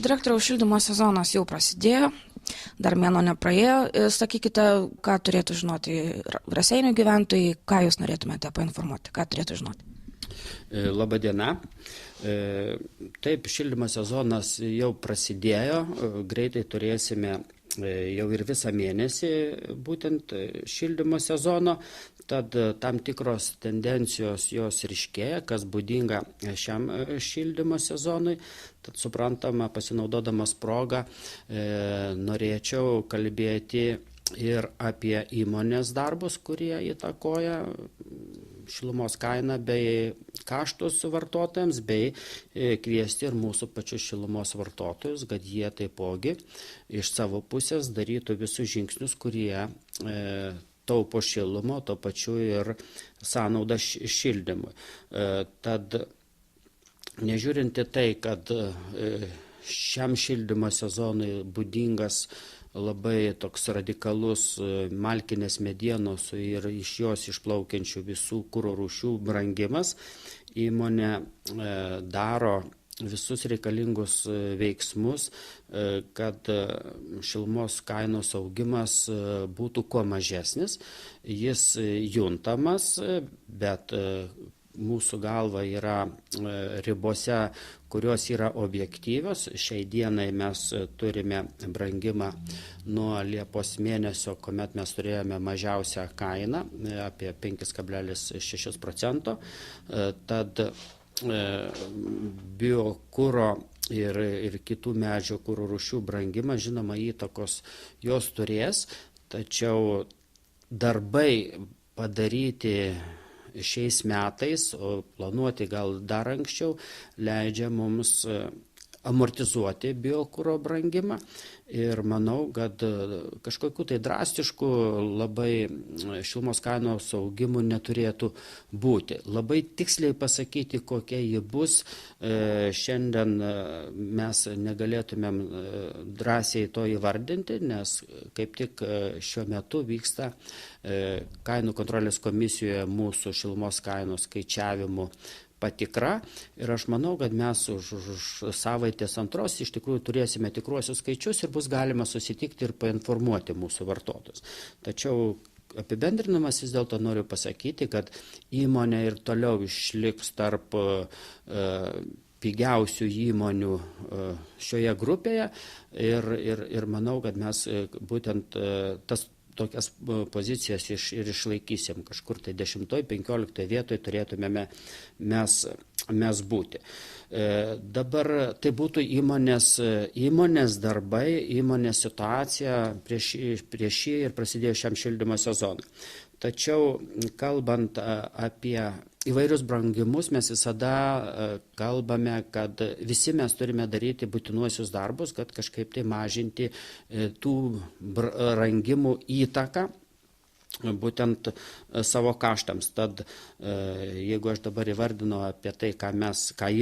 direktoriaus, šildymo sezonas jau prasidėjo, dar mėnuo nepraėjo. Sakykite, ką turėtų žinoti Raseinių gyventojai, ką jūs norėtumėte painformuoti, ką turėtų žinoti. Labadiena. Taip, šildymo sezonas jau prasidėjo, greitai turėsime jau ir visą mėnesį būtent šildymo sezono, tad tam tikros tendencijos jos ryškėja, kas būdinga šiam šildymo sezonui. Tad suprantama, pasinaudodamas progą, norėčiau kalbėti ir apie įmonės darbus, kurie įtakoja šilumos kainą bei kaštus vartotojams, bei kviesti ir mūsų pačius šilumos vartotojus, kad jie taipogi iš savo pusės darytų visus žingsnius, kurie taupo šilumo, to pačiu ir sąnaudą šildymui. Tad nežiūrinti tai, kad šiam šildymo sezonui būdingas labai toks radikalus malkinės medienos ir iš jos išplaukiančių visų kuro rūšių brangimas, įmonė daro visus reikalingus veiksmus, kad šilumos kainos augimas būtų kuo mažesnis. Jis juntamas, bet mūsų galva yra ribose, kurios yra objektyvios. Šiai dienai mes turime brangimą nuo Liepos mėnesio, kuomet mes turėjome mažiausią kainą, apie 5,6%. Tad biokuro ir kitų medžio kuro rūšių brangimas, žinoma, įtakos jos turės, tačiau darbai padaryti šiais metais, o planuoti gal dar anksčiau, leidžia mums amortizuoti biokuro brangimą ir manau, kad kažkokių tai drastiškų labai šilumos kainos augimų neturėtų būti. Labai tiksliai pasakyti, kokia ji bus, šiandien mes negalėtumėm drąsiai to įvardinti, nes kaip tik šiuo metu vyksta kainų kontrolės komisijoje mūsų šilumos kainos skaičiavimų patikra ir aš manau, kad mes už savaitės antros iš tikrųjų turėsime tikruosius skaičius ir bus galima susitikti ir painformuoti mūsų vartotojus. Tačiau apibendrinamas vis dėlto noriu pasakyti, kad įmonė ir toliau išliks tarp pigiausių įmonių šioje grupėje ir manau, kad mes būtent tokias pozicijas ir išlaikysim. Kažkur tai 10-15 vietoje turėtumėme mes būti. Dabar tai būtų įmonės darbai, įmonės situacija prieš šį ir prasidėjo šiam šildymo sezonui. Tačiau kalbant apie įvairius brangimus, mes visada kalbame, kad visi mes turime daryti būtinuosius darbus, kad kažkaip tai mažinti tų brangimų įtaką būtent savo kaštams. Tad jeigu aš dabar įvardinu apie tai, ką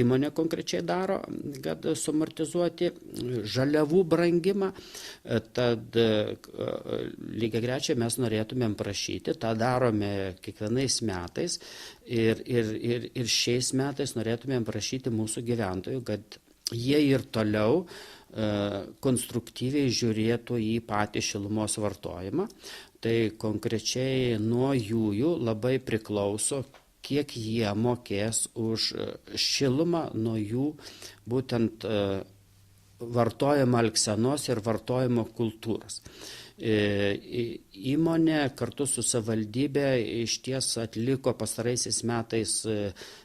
įmonė konkrečiai daro, kad sumortizuoti žaliavų brangimą, tad lygiagrečiai mes norėtumėm prašyti, tą darome kiekvienais metais ir šiais metais norėtumėm prašyti mūsų gyventojų, kad jie ir toliau konstruktyviai žiūrėtų į patį šilumos vartojimą. Tai konkrečiai nuo jų labai priklauso, kiek jie mokės už šilumą, nuo jų būtent vartojimo elgsenos ir vartojimo kultūros. Įmonė kartu su savivaldybė išties atliko pastaraisiais metais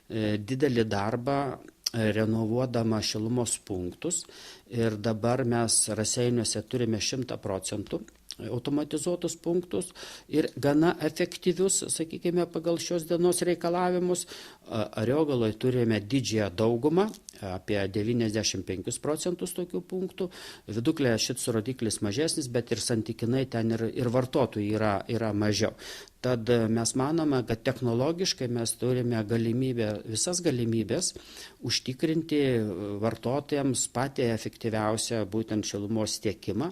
didelį darbą renovuodama šilumos punktus ir dabar mes Raseiniuose turime 100% automatizuotus punktus ir gana efektyvius, sakykime, pagal šios dienos reikalavimus. Ariogaloje turime didžiąją daugumą, apie 95% tokių punktų. Viduklėje šis rodiklis mažesnis, bet ir santykinai ten ir vartotojų yra mažiau. Tad mes manome, kad technologiškai mes turime visas galimybės užtikrinti vartotojams patį efektyviausią būtent šilumos tiekimą,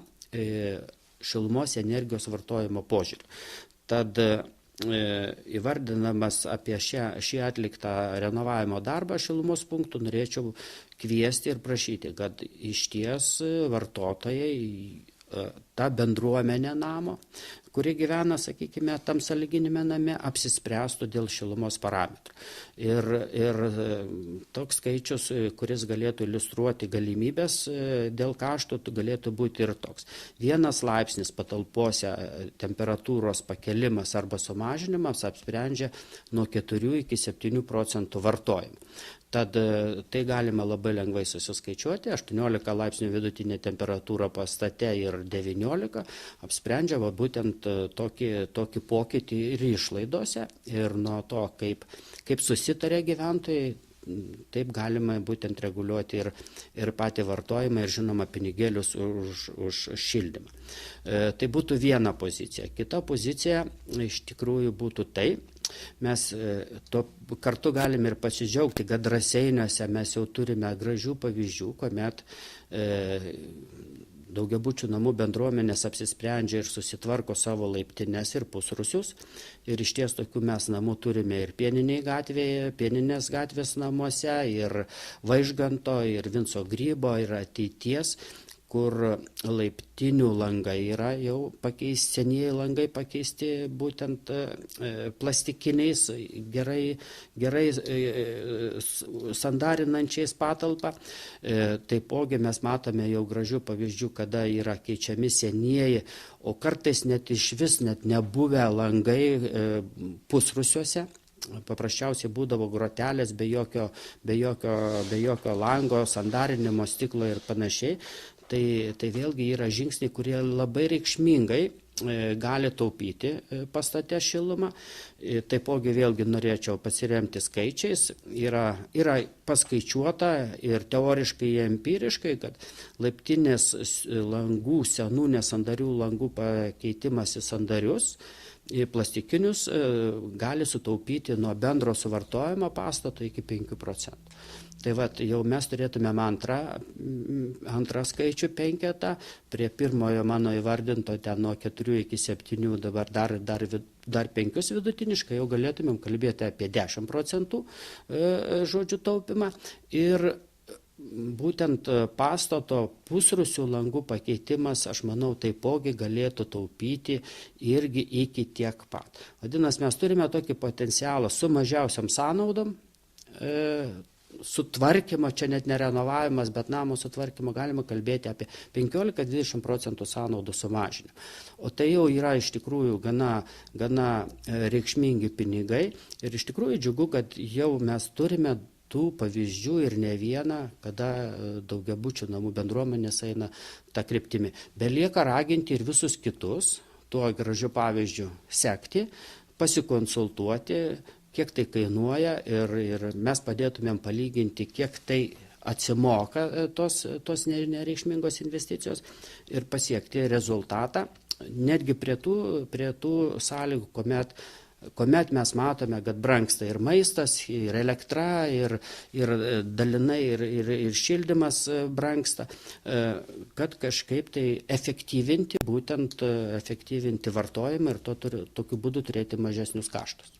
šilumos energijos vartojimo požiūrį. Tad įvardinamas apie šį atliktą renovavimo darbą šilumos punktų, norėčiau kviesti ir prašyti, kad išties vartotojai, ta bendruomenė namo, kuri gyvena, sakykime, tam sąlyginėme name, apsispręstų dėl šilumos parametrų. Ir toks skaičius, kuris galėtų iliustruoti galimybės dėl kaštų, galėtų būti ir toks. 1 laipsnis patalpose temperatūros pakelimas arba sumažinimas apsprendžia nuo 4 iki 7% vartojimų. Tad tai galima labai lengvai susiskaičiuoti. 18 laipsnių vidutinė temperatūra pastate ir 19 apsprendžia būtent tokį pokytį ir išlaidose. Ir nuo to, kaip susitarė gyventojai, taip galima būtent reguliuoti ir patį vartojimą ir, žinoma, pinigėlius už šildymą. Tai būtų viena pozicija. Kita pozicija iš tikrųjų būtų tai, mes kartu galime ir pasidžiaugti, kad Raseiniuose mes jau turime gražių pavyzdžių, kuomet daugiabučių namų bendruomenės apsisprendžia ir susitvarko savo laiptines ir pusrūsius. Ir iš ties tokių mes namų turime ir Pieninės gatvės namuose, ir Vaižganto, ir Vinco Grybo, ir Ateities, kur laiptinių langai yra jau pakeisti, senieji langai pakeisti būtent plastikiniais, gerai sandarinančiais patalpą. Taipogi mes matome jau gražių pavyzdžių, kada yra keičiami senieji, o kartais net iš vis net nebuvę langai pusrūsiuose. Paprasčiausiai būdavo grotelės be jokio lango, sandarinimo, stiklo ir panašiai. Tai vėlgi yra žingsniai, kurie labai reikšmingai gali taupyti pastate šilumą. Taipogi vėlgi norėčiau pasiremti skaičiais. Yra paskaičiuota ir teoriškai, ir empiriškai, kad laiptinės langų, senų nesandarių langų pakeitimas į sandarius, į plastikinius, gali sutaupyti nuo bendro suvartojimo pastato iki 5%. Tai jau mes turėtumėm antrą skaičių 5, prie pirmojo mano įvardinto ten nuo 4 iki 7, dabar dar 5 vidutiniškai, jau galėtumėm kalbėti apie 10% žodžių taupimą. Ir būtent pastato pusrūsių langų pakeitimas, aš manau, taipogi galėtų taupyti irgi iki tiek pat. Vadinasi, mes turime tokį potencialą su mažiausiam sąnaudom, sutvarkymo, čia net ne renovavimas, bet namo sutvarkymo galima kalbėti apie 15-20% sąnaudų sumažinimą. O tai jau yra iš tikrųjų gana reikšmingi pinigai ir iš tikrųjų džiugu, kad jau mes turime tų pavyzdžių ir ne vieną, kada daugiabučių namų bendruomenės eina tą kryptimį. Belieka raginti ir visus kitus tuo gražiu pavyzdžiu sekti, pasikonsultuoti, kiek tai kainuoja ir mes padėtumėm palyginti, kiek tai atsimoka tos nereikšmingos investicijos ir pasiekti rezultatą, netgi prie tų sąlygų, kuomet mes matome, kad brangsta ir maistas, ir elektra, ir dalinai, ir šildymas brangsta, kad kažkaip tai efektyvinti vartojimą ir tokiu būdu turėti mažesnius kaštus.